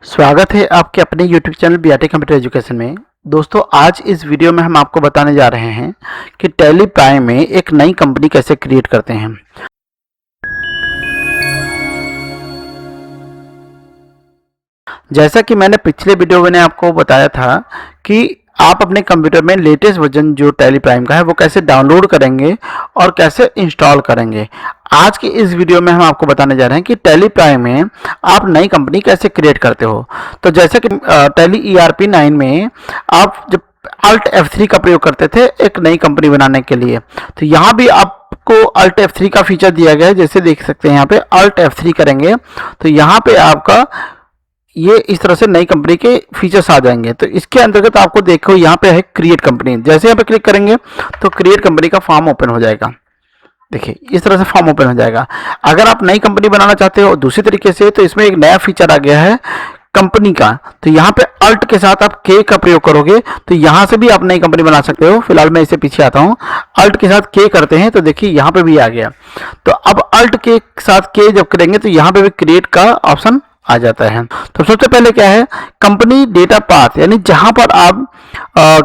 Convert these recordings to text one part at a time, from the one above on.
स्वागत है आपके अपने YouTube channel BRT computer education में। दोस्तों, आज इस वीडियो में हम आपको बताने जा रहे हैं कि टैली प्राइम में एक नई कंपनी कैसे क्रिएट करते हैं। जैसा कि मैंने पिछले वीडियो में आपको बताया था कि आप अपने कंप्यूटर में लेटेस्ट वर्जन जो टैली प्राइम का है वो कैसे डाउनलोड करेंगे और कैसे इंस्टॉल करेंगे। आज की इस वीडियो में हम आपको बताने जा रहे हैं कि टैली प्राइम में आप नई कंपनी कैसे क्रिएट करते हो। तो जैसे कि टैली ERP 9 में आप जब Alt F3 का प्रयोग करते थे एक नई कंपनी बनाने के लिए, तो यहाँ भी आपको Alt F3 का फीचर दिया गया है। जैसे देख सकते हैं यहाँ पे Alt F3 करेंगे तो यहाँ पे आपका ये इस तरह से नई कंपनी के फीचर्स आ जाएंगे। तो इसके अंतर्गत आपको देखो यहाँ पे है क्रिएट कंपनी। जैसे यहाँ पे क्लिक करेंगे तो क्रिएट कंपनी का फॉर्म ओपन हो जाएगा। देखिए इस तरह से फॉर्म ओपन हो जाएगा। अगर आप नई कंपनी बनाना चाहते हो दूसरी तरीके से, तो इसमें एक नया फीचर आ गया है कंपनी का। तो यहाँ पे अल्ट के साथ आप के का प्रयोग करोगे तो यहाँ से भी आप नई कंपनी बना सकते हो। फिलहाल मैं इसे पीछे आता हूँ, अल्ट के साथ के करते हैं तो देखिए यहाँ पे भी आ गया। तो अब अल्ट के साथ के जब करेंगे तो यहाँ पे भी क्रिएट का ऑप्शन आ जाता है। तो सबसे पहले क्या है, कंपनी डेटा पाथ, यानी जहां पर आप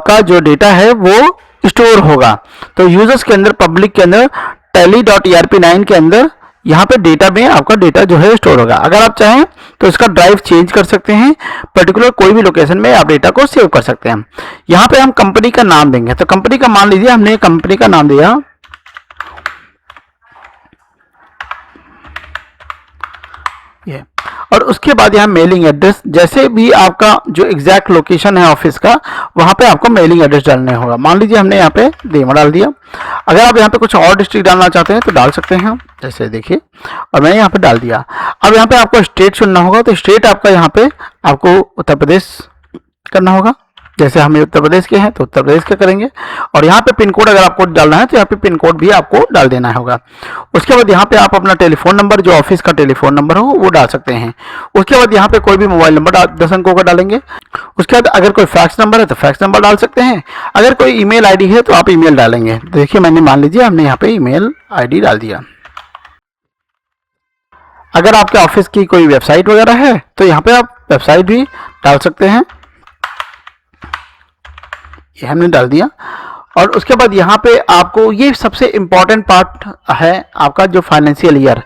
का जो डेटा है वो स्टोर होगा। तो यूजर्स के अंदर, पब्लिक के अंदर, tally.erp9 के अंदर यहाँ पे डेटा में आपका डेटा जो है स्टोर होगा। अगर आप चाहें तो इसका ड्राइव चेंज कर सकते हैं, पर्टिकुलर कोई भी लोकेशन में आप डेटा को सेव कर सकते हैं। यहाँ पे हम कंपनी का नाम देंगे। तो कंपनी का मान लीजिए हमने कंपनी का नाम दिया ये, और उसके बाद यहाँ मेलिंग एड्रेस, जैसे भी आपका जो एग्जैक्ट लोकेशन है ऑफिस का वहाँ पे आपको मेलिंग एड्रेस डालने होगा। मान लीजिए हमने यहाँ पे देवा डाल दिया। अगर आप यहाँ पे कुछ और डिस्ट्रिक्ट डालना चाहते हैं तो डाल सकते हैं, जैसे देखिए, और मैंने यहाँ पे डाल दिया। अब यहाँ पे आपको स्टेट चुनना होगा। तो स्टेट आपका यहाँ पे आपको उत्तर प्रदेश करना होगा। जैसे हम उत्तर प्रदेश के हैं तो उत्तर प्रदेश का करेंगे। और यहाँ पे पिन कोड अगर आपको डालना है तो यहाँ पे पिन कोड भी आपको डाल देना होगा। उसके बाद यहाँ पे आप अपना टेलीफोन नंबर, जो ऑफिस का टेलीफोन नंबर हो वो डाल सकते हैं। उसके बाद यहाँ पे कोई भी मोबाइल नंबर 10 अंकों का डालेंगे। उसके बाद अगर कोई फैक्स नंबर है तो फैक्स नंबर डाल सकते हैं। अगर कोई ईमेल आईडी है तो आप ईमेल डालेंगे। देखिए मैंने, मान लीजिए हमने यहाँ पे ईमेल आईडी डाल दिया। अगर आपके ऑफिस की कोई वेबसाइट वगैरह है तो यहाँ पे आप वेबसाइट भी डाल सकते हैं। ये हमने डाल दिया। और उसके बाद यहाँ पे आपको, ये सबसे इम्पॉर्टेंट पार्ट है आपका जो फाइनेंशियल ईयर।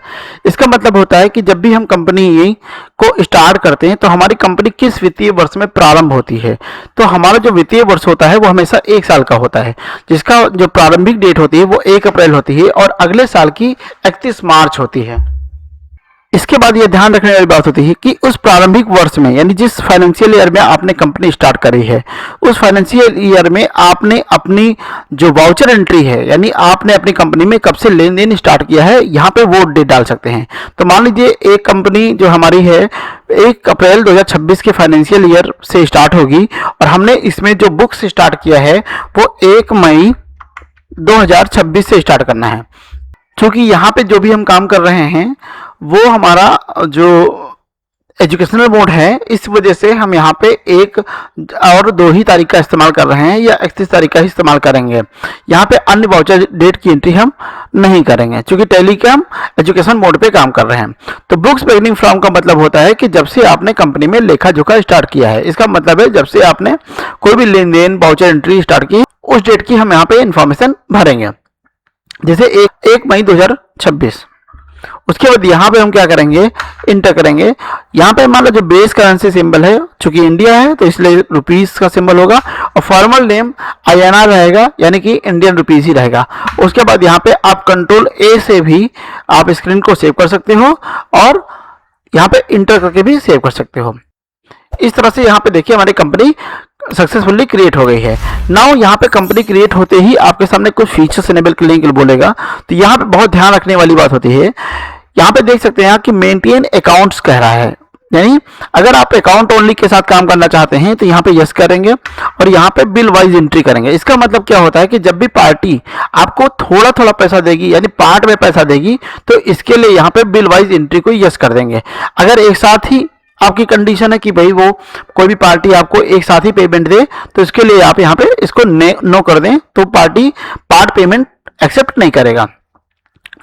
इसका मतलब होता है कि जब भी हम कंपनी को स्टार्ट करते हैं तो हमारी कंपनी किस वित्तीय वर्ष में प्रारंभ होती है। तो हमारा जो वित्तीय वर्ष होता है वो हमेशा 1 साल का होता है, जिसका जो प्रारंभिक डेट होती है वो 1 अप्रैल होती है और अगले साल की 31 मार्च होती है। इसके बाद ये ध्यान रखने वाली बात होती है कि उस प्रारंभिक वर्ष में, यानी जिस फाइनेंशियल ईयर में आपने कंपनी स्टार्ट करी है, उस फाइनेंशियल ईयर में आपने अपनी जो वाउचर एंट्री है, यानी आपने अपनी कंपनी में कब से लेन देन स्टार्ट किया है, यहाँ पे वो डेट डाल सकते हैं। तो मान लीजिए एक कंपनी जो हमारी है 1 अप्रैल 2026 के फाइनेंशियल ईयर से स्टार्ट होगी और हमने इसमें जो बुक्स स्टार्ट किया है वो 1 मई 2026 से स्टार्ट करना है। क्योंकि यहाँ पे जो भी हम काम कर रहे हैं वो हमारा जो एजुकेशनल मोड है, इस वजह से हम यहाँ पे 1 और 2 ही तारीख का इस्तेमाल कर रहे हैं या 31 तारीख का ही इस्तेमाल करेंगे। यहाँ पे अन्य वाउचर डेट की एंट्री हम नहीं करेंगे क्योंकि टैली के हम एजुकेशन मोड पे काम कर रहे हैं। तो बुक्स बिगिनिंग फ्रॉम का मतलब होता है कि जब से आपने कंपनी में लेखा जोखा स्टार्ट किया है। इसका मतलब है जब से आपने कोई भी लेन देन वाउचर एंट्री स्टार्ट की, उस डेट की हम यहाँ पे इंफॉर्मेशन भरेंगे। जैसे 1 मई 2026। उसके बाद यहाँ पे हम क्या करेंगे, इंटर करेंगे। यहाँ पे मान लो जो बेस करेंसी सिंबल है, चूंकि इंडिया है तो इसलिए रुपीस का सिंबल होगा और फॉर्मल नेम INR रहेगा, यानी कि इंडियन रुपीस ही रहेगा। उसके बाद यहाँ पे आप कंट्रोल A से भी आप स्क्रीन को सेव कर सकते हो और यहाँ पे इंटर करके भी सेव कर सकते हो। इस तरह से यहाँ पे देखिए हमारी कंपनी सक्सेसफुली क्रिएट हो गई है। नाउ यहाँ पे कंपनी क्रिएट होते ही आपके सामने कुछ फीचर्स इनेबल करने के लिए बोलेगा। तो यहाँ पे बहुत ध्यान रखने वाली बात होती है। यहाँ पे देख सकते हैं कि मेंटेन अकाउंट्स कह रहा है, यानी अगर आप अकाउंट ओनली के साथ काम करना चाहते हैं तो यहाँ पे यस करेंगे और यहाँ पे बिल वाइज एंट्री करेंगे। इसका मतलब क्या होता है कि जब भी पार्टी आपको थोड़ा थोड़ा पैसा देगी, यानी पार्ट में पैसा देगी, तो इसके लिए यहाँ पे बिल वाइज एंट्री को यस कर देंगे। अगर एक साथ ही आपकी कंडीशन है कि भाई वो कोई भी पार्टी आपको एक साथ ही पेमेंट दे, तो इसके लिए आप यहाँ पे इसको नो कर दें, तो पार्टी पार्ट पेमेंट एक्सेप्ट नहीं करेगा।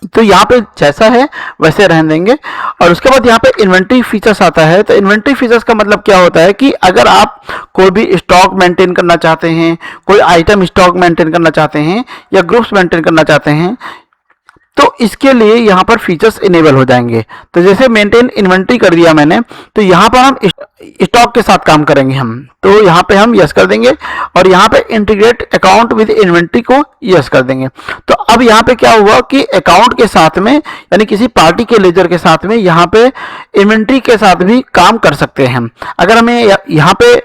तो यहाँ पे जैसा है वैसे रहने देंगे। और उसके बाद यहाँ पे इन्वेंट्री फीचर्स आता है। तो इन्वेंट्री फीचर्स का मतलब क्या होता है कि अगर आप कोई भी स्टॉक मेंटेन करना चाहते हैं, कोई आइटम स्टॉक मेंटेन करना चाहते हैं या ग्रुप्स मेंटेन करना चाहते हैं, तो इसके लिए यहाँ पर फीचर्स इनेबल हो जाएंगे। तो जैसे मेंटेन इन्वेंट्री कर दिया मैंने, तो यहाँ पर हम स्टॉक के साथ काम करेंगे हम, तो यहाँ पे हम यस कर देंगे और यहाँ पे इंटीग्रेट अकाउंट विद इन्वेंट्री को यस कर देंगे। तो अब यहाँ पे क्या हुआ कि अकाउंट के साथ में, यानी किसी पार्टी के लेजर के साथ में, यहाँ पे इन्वेंट्री के साथ भी काम कर सकते हैं हम। अगर हमें यहाँ पे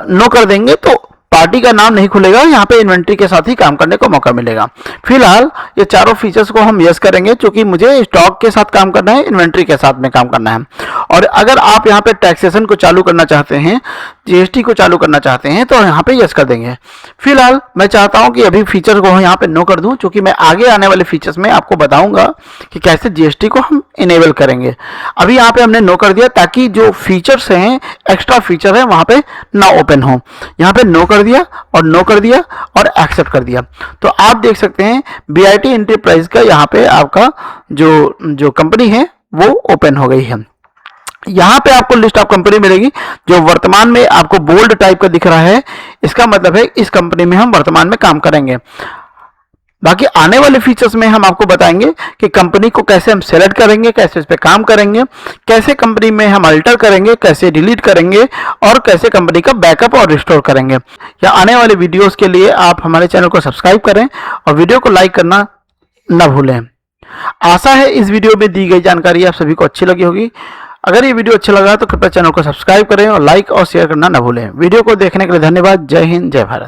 नो कर देंगे तो पार्टी का नाम नहीं खुलेगा, यहाँ पे इन्वेंट्री के साथ ही काम करने को मौका मिलेगा। फिलहाल ये चारों फीचर्स को हम यस करेंगे, क्योंकि मुझे स्टॉक के साथ काम करना है, इन्वेंट्री के साथ में काम करना है। और अगर आप यहाँ पे टैक्सेशन को चालू करना चाहते हैं, जीएसटी को चालू करना चाहते हैं, तो यहाँ पे यस कर देंगे। फिलहाल मैं चाहता हूँ कि अभी फीचर को यहाँ पे नो कर दूँ, क्योंकि मैं आगे आने वाले फीचर्स में आपको बताऊंगा कि कैसे जीएसटी को हम इनेबल करेंगे। अभी यहाँ पे हमने नो कर दिया ताकि जो फीचर्स हैं, एक्स्ट्रा फीचर है, वहाँ पे ना ओपन हो। यहाँ पे नो कर दिया और नो कर दिया और एक्सेप्ट कर दिया। तो आप देख सकते हैं बीआईटी एंटरप्राइज का यहाँ पे आपका जो कंपनी है वो ओपन हो गई है। यहाँ पे आपको लिस्ट ऑफ कंपनी मिलेगी जो वर्तमान में आपको बोल्ड टाइप का दिख रहा है, इसका मतलब है इस कंपनी में हम वर्तमान में काम करेंगे। बाकी आने वाले फीचर्स में हम आपको बताएंगे कि कंपनी को कैसे हम सेलेक्ट करेंगे, कैसे इस पे काम करेंगे, कैसे कंपनी में हम अल्टर करेंगे, कैसे डिलीट करेंगे और कैसे कंपनी का बैकअप और रिस्टोर करेंगे। या आने वाले वीडियोस के लिए आप हमारे चैनल को सब्सक्राइब करें और वीडियो को लाइक करना न भूलें। आशा है इस वीडियो में दी गई जानकारी आप सभी को अच्छी लगी होगी। अगर ये वीडियो अच्छा लगा तो कृपया चैनल को सब्सक्राइब करें और लाइक और शेयर करना न भूलें। वीडियो को देखने के लिए धन्यवाद। जय हिंद, जय भारत।